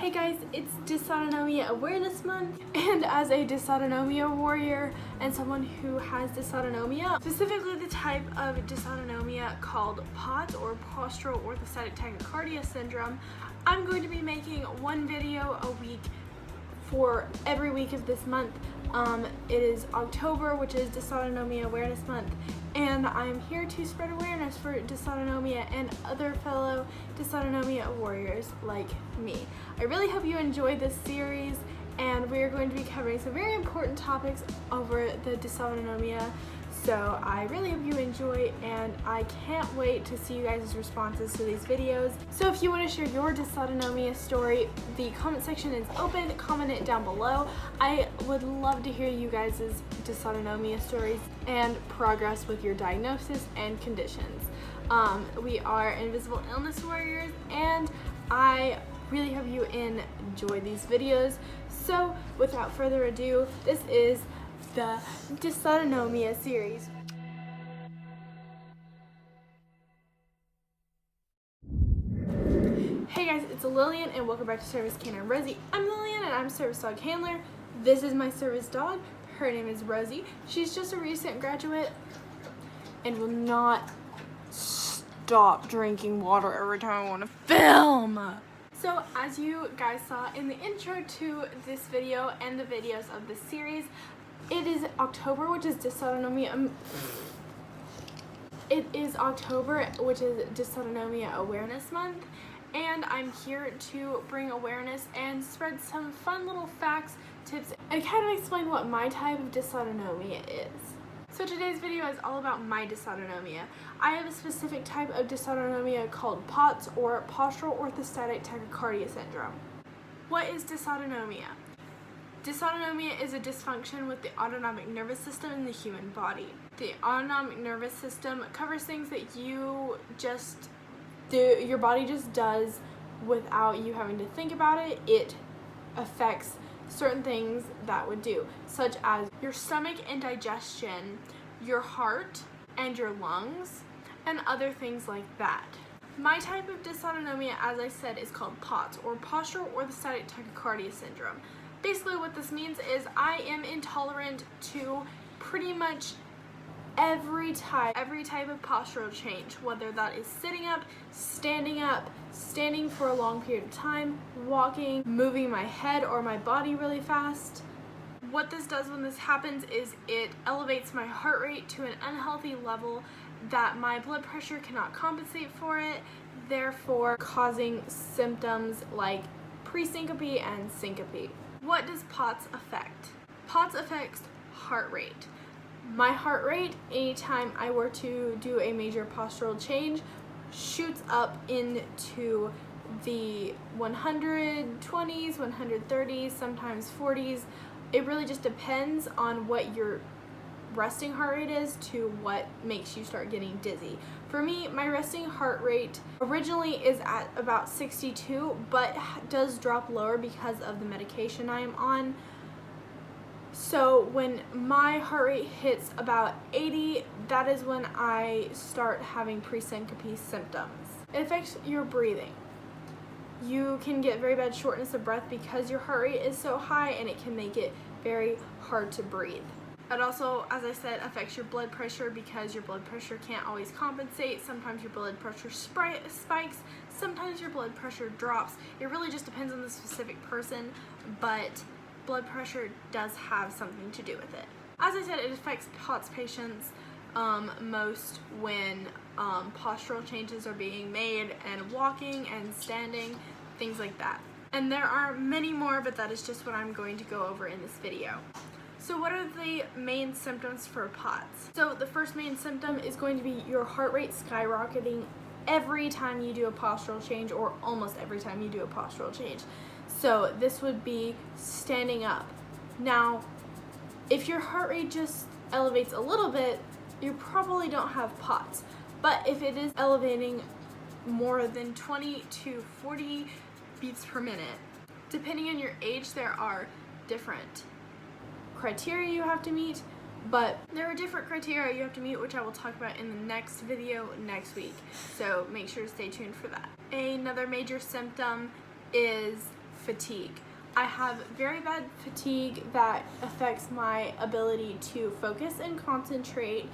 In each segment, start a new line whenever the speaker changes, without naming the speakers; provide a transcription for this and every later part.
Hey guys, it's Dysautonomia Awareness Month, and as a dysautonomia warrior and someone who has dysautonomia, specifically the type of dysautonomia called POTS or postural orthostatic tachycardia syndrome, I'm going to be making one video a week for every week of this month. It is October, which is Dysautonomia Awareness Month, and I'm here to spread awareness for dysautonomia and other fellow dysautonomia warriors like me. I really hope you enjoyed this series, and we are going to be covering some very important topics over the dysautonomia. So I really hope you enjoy, and I can't wait to see you guys' responses to these videos. So if you want to share your dysautonomia story, the comment section is open. Comment it down below. I would love to hear you guys' dysautonomia stories and progress with your diagnosis and conditions. We are invisible illness warriors, and I really hope you enjoy these videos. So without further ado, this is the Dysautonomia series. Hey guys, it's Lillian and welcome back to Service Canine Rosie. I'm Lillian and I'm service dog handler. This is my service dog. Her name is Rosie. She's just a recent graduate and will not stop drinking water every time I want to film. So as you guys saw in the intro to this video and the videos of this series, it is October, which is Dysautonomia. It is October, which is Dysautonomia Awareness Month, and I'm here to bring awareness and spread some fun little facts, tips, and kind of explain what my type of dysautonomia is. So today's video is all about my dysautonomia. I have a specific type of dysautonomia called POTS or postural orthostatic tachycardia syndrome. What is dysautonomia? Dysautonomia is a dysfunction with the autonomic nervous system in the human body. The autonomic nervous system covers things that you just do, your body just does without you having to think about it. It affects certain things that would do, such as your stomach and digestion, your heart and your lungs, and other things like that. My type of dysautonomia, as I said, is called POTS or postural orthostatic tachycardia syndrome. Basically what this means is I am intolerant to pretty much every type of postural change, whether that is sitting up, standing for a long period of time, walking, moving my head or my body really fast. What this does when this happens is it elevates my heart rate to an unhealthy level that my blood pressure cannot compensate for it, therefore causing symptoms like pre-syncope and syncope. What does POTS affect? POTS affects heart rate. My heart rate, anytime I were to do a major postural change, shoots up into the 120s, 130s, sometimes 40s. It really just depends on what your resting heart rate is to what makes you start getting dizzy. For me, my resting heart rate originally is at about 62, but does drop lower because of the medication I am on. So when my heart rate hits about 80, that is when I start having pre-syncope symptoms. It affects your breathing. You can get very bad shortness of breath because your heart rate is so high, and it can make it very hard to breathe. It also, as I said, affects your blood pressure because your blood pressure can't always compensate. Sometimes your blood pressure spikes, sometimes your blood pressure drops. It really just depends on the specific person, but blood pressure does have something to do with it. As I said, it affects POTS patients most when postural changes are being made and walking and standing, things like that. And there are many more, but that is just what I'm going to go over in this video. So what are the main symptoms for POTS? So the first main symptom is going to be your heart rate skyrocketing every time you do a postural change, or almost every time you do a postural change. So this would be standing up. Now, if your heart rate just elevates a little bit, you probably don't have POTS. But if it is elevating more than 20 to 40 beats per minute, depending on your age, there are different criteria you have to meet, but there are different criteria you have to meet, which I will talk about in the next video next week, so make sure to stay tuned for that. Another major symptom is fatigue. I have very bad fatigue that affects my ability to focus and concentrate,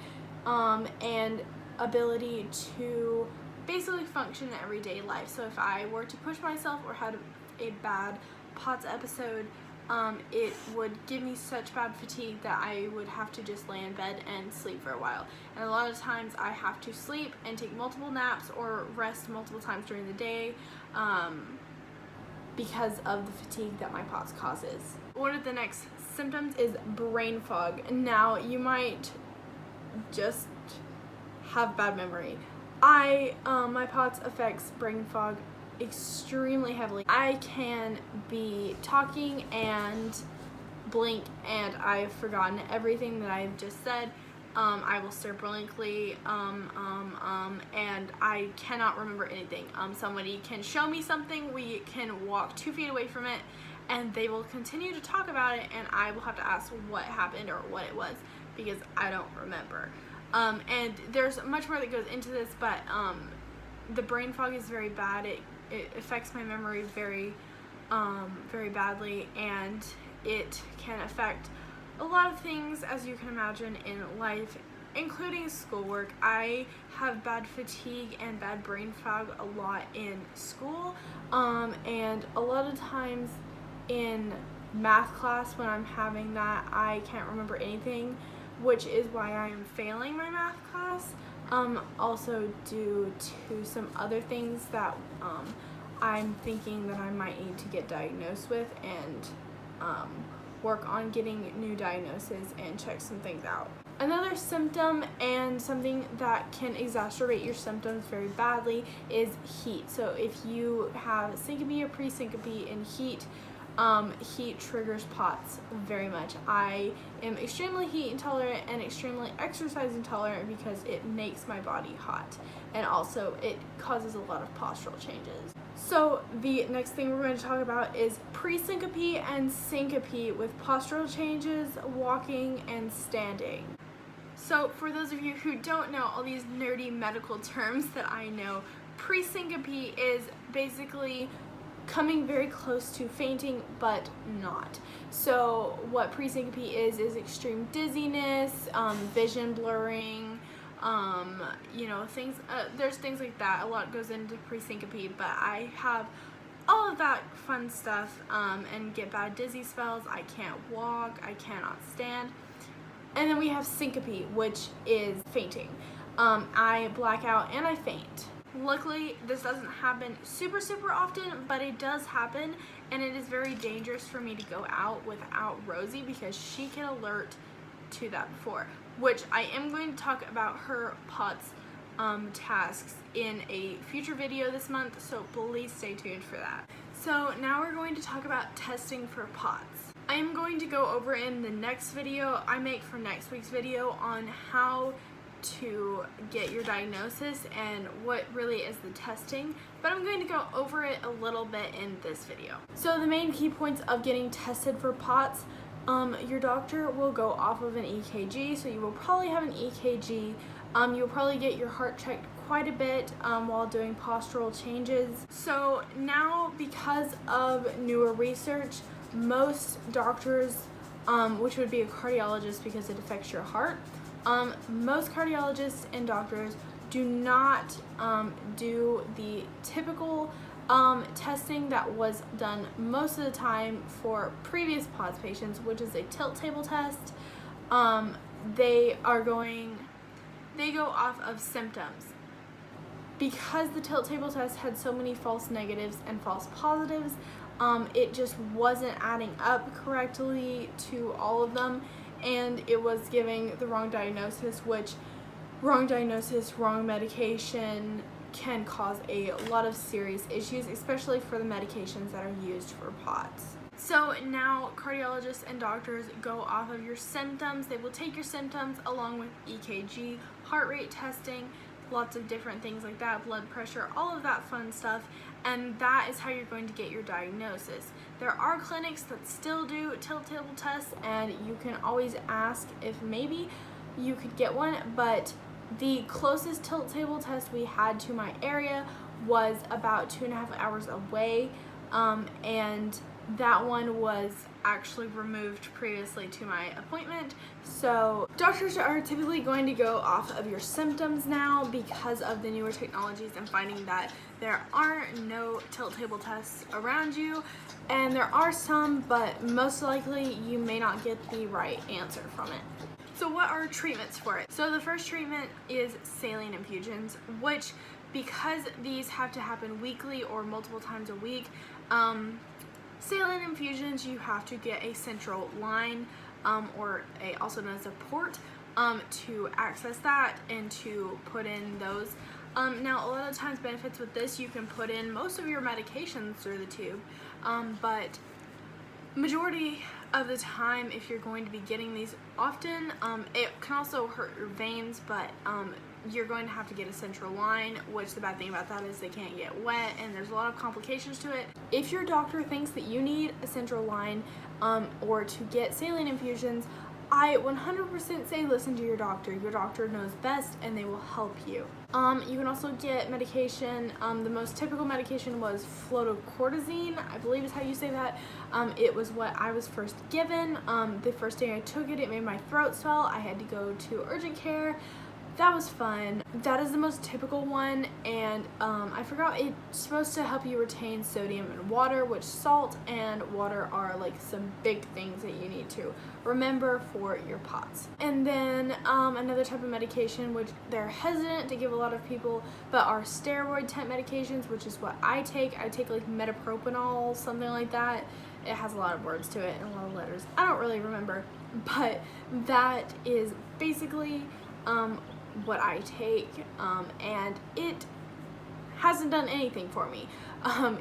and ability to basically function in everyday life. So if I were to push myself or had a bad POTS episode, it would give me such bad fatigue that I would have to just lay in bed and sleep for a while. And a lot of times I have to sleep and take multiple naps or rest multiple times during the day, because of the fatigue that my POTS causes. One of the next symptoms is brain fog. Now, you might just have bad memory. My POTS affects brain fog extremely heavily. I can be talking and blink and I've forgotten everything that I've just said. I will stare blankly, and I cannot remember anything. Somebody can show me something, we can walk 2 feet away from it, and they will continue to talk about it, and I will have to ask what happened or what it was, because I don't remember. And there's much more that goes into this, but the brain fog is very bad. It affects my memory very, very badly, and it can affect a lot of things, as you can imagine, in life, including schoolwork. I have bad fatigue and bad brain fog a lot in school, and a lot of times in math class when I'm having that, I can't remember anything, which is why I am failing my math class. Also due to some other things that I'm thinking that I might need to get diagnosed with, and work on getting new diagnoses and check some things out. Another symptom, and something that can exacerbate your symptoms very badly, is heat. So if you have syncope or pre-syncope in heat, heat triggers POTS very much. I am extremely heat intolerant and extremely exercise intolerant because it makes my body hot, and also it causes a lot of postural changes. So the next thing we're going to talk about is pre-syncope and syncope with postural changes, walking and standing. So for those of you who don't know all these nerdy medical terms that I know, pre-syncope is basically coming very close to fainting, but not. So what pre-syncope is extreme dizziness, vision blurring, things, there's things like that. A lot goes into pre-syncope, but I have all of that fun stuff, and get bad dizzy spells. I can't walk, I cannot stand. And then we have syncope, which is fainting. I black out and I faint. Luckily, this doesn't happen super often, but it does happen, and it is very dangerous for me to go out without Rosie because she can alert to that before, which I am going to talk about her POTS tasks in a future video this month, so please stay tuned for that. So now we're going to talk about testing for POTS. I am going to go over in the next video I make for next week's video on how to get your diagnosis and what really is the testing, but I'm going to go over it a little bit in this video. So the main key points of getting tested for POTS, your doctor will go off of an EKG, so you will probably have an EKG. You'll probably get your heart checked quite a bit while doing postural changes. So now, because of newer research, most doctors, which would be a cardiologist because it affects your heart, most cardiologists and doctors do not do the typical testing that was done most of the time for previous POTS patients, which is a tilt table test. They go off of symptoms. Because the tilt table test had so many false negatives and false positives, it just wasn't adding up correctly to all of them, and it was giving the wrong diagnosis, which wrong diagnosis, wrong medication can cause a lot of serious issues, especially for the medications that are used for POTS. So now cardiologists and doctors go off of your symptoms. They will take your symptoms along with EKG, heart rate testing, lots of different things like that, blood pressure, all of that fun stuff, and that is how you're going to get your diagnosis. There are clinics that still do tilt table tests, and you can always ask if maybe you could get one, but the closest tilt table test we had to my area was about 2.5 hours away, and that one was actually removed previously to my appointment. So doctors are typically going to go off of your symptoms now because of the newer technologies and finding that there are no tilt table tests around you, and there are some, but most likely you may not get the right answer from it. So what are treatments for it? So the first treatment is saline infusions, which, because these have to happen weekly or multiple times a week, saline infusions, you have to get a central line, or also known as a port, to access that and to put in those. Now, a lot of times benefits with this, you can put in most of your medications through the tube, but majority of the time, if you're going to be getting these often, it can also hurt your veins, but you're going to have to get a central line, which the bad thing about that is they can't get wet and there's a lot of complications to it. If your doctor thinks that you need a central line or to get saline infusions, I 100% say listen to your doctor. Your doctor knows best and they will help you. You can also get medication. The most typical medication was fludrocortisone, I believe is how you say that. It was what I was first given. The first day I took it, it made my throat swell. I had to go to urgent care. That was fun. That is the most typical one, and I forgot, it's supposed to help you retain sodium and water, which salt and water are like some big things that you need to remember for your POTS. And then another type of medication, which they're hesitant to give a lot of people, but are steroid type medications, which is what I take. I take like metoprolol, something like that. It has a lot of words to it and a lot of letters. I don't really remember, but that is basically what I take, and it hasn't done anything for me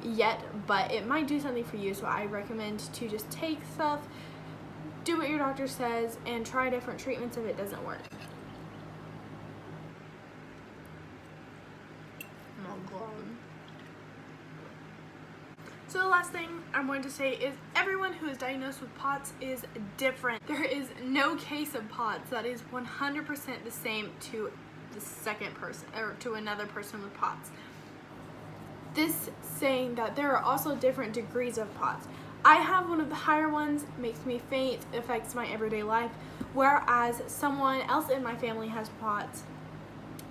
yet, but it might do something for you, so I recommend to just take stuff, do what your doctor says, and try different treatments if it doesn't work. Oh God. So the last thing I'm going to say is everyone who is diagnosed with POTS is different. There is no case of POTS that is 100% the same to the second person or to another person with POTS. This saying that there are also different degrees of POTS. I have one of the higher ones, makes me faint, affects my everyday life, whereas someone else in my family has POTS,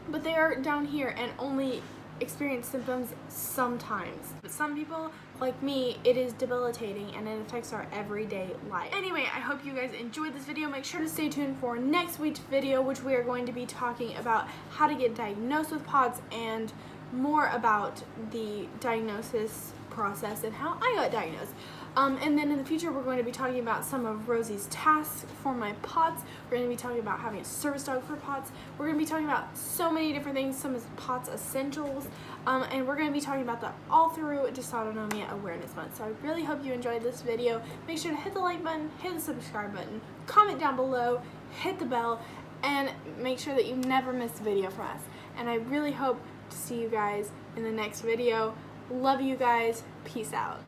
but they are down here and only experience symptoms sometimes. But some people, like me, it is debilitating and it affects our everyday life. Anyway, I hope you guys enjoyed this video. Make sure to stay tuned for next week's video, which we are going to be talking about how to get diagnosed with POTS and more about the diagnosis process and how I got diagnosed. And then in the future, we're going to be talking about some of Rosie's tasks for my POTS. We're going to be talking about having a service dog for POTS. We're going to be talking about so many different things, some of POTS essentials, and we're going to be talking about the all through Dysautonomia Awareness Month. So I really hope you enjoyed this video. Make sure to hit the like button, hit the subscribe button, comment down below, hit the bell, and make sure that you never miss a video from us. And I really hope to see you guys in the next video. Love you guys. Peace out.